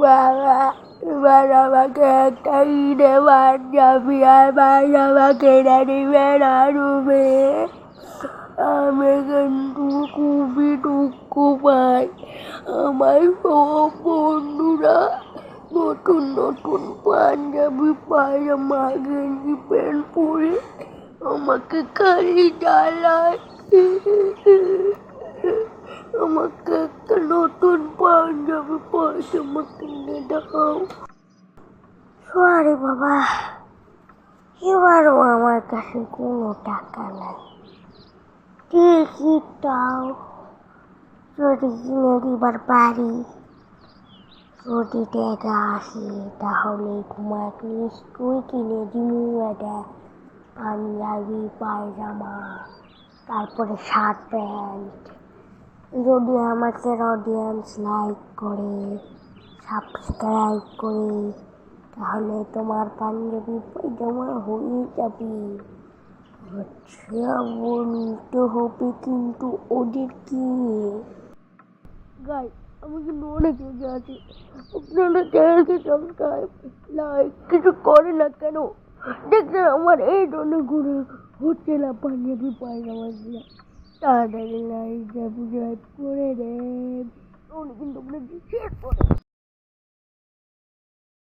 বাবা, এবার আমাকে একটা ঈদে পাঞ্জাবি আর পায়জামা কিনে দিবে না তুমি। আমি কিন্তু খুবই দুঃখ পাই। আমার সব বন্ধুরা নতুন নতুন পাঞ্জাবি পায়জামা গেঞ্জি প্যান্ট পরে আমাকে খালি জ্বালায়। আমাকে একটা নতুন পাঞ্জাবি পায়জামা কিনে দাও। সরি বাবা, এবারও আমার কাছে কোনো টাকা নাই। টিকিটটাও যদি কিনে দিবার পারি, যদি টাকা আসে তাহলে তোমাকে নিশ্চয়ই কিনে দিব একটা পাঞ্জাবি পায়জামা, তারপরে শার্ট প্যান্ট। যদি আমাকে অডিয়েন্স লাইক করে, সাবস্ক্রাইব করে, তাহলে তোমার পাঞ্জাবি পায়জামা হয়ে যাবে। আচ্ছা, বলতে হবে কিন্তু ওদেরকে। গাইস, আমি কিন্তু অনেক রেগে আছি। আপনারা চ্যানেলকে সাবস্ক্রাইব, লাইক কিছু করে না কেন? দেখছেন আমার এই ধরনের ঘুরে হচ্ছে না পাঞ্জাবি পায়জামা দিয়ে। তাড়াতাড়ি লাইক সাবস্ক্রাইব করে দেন, তাহলে কিন্তু আপনাকে শেষ করে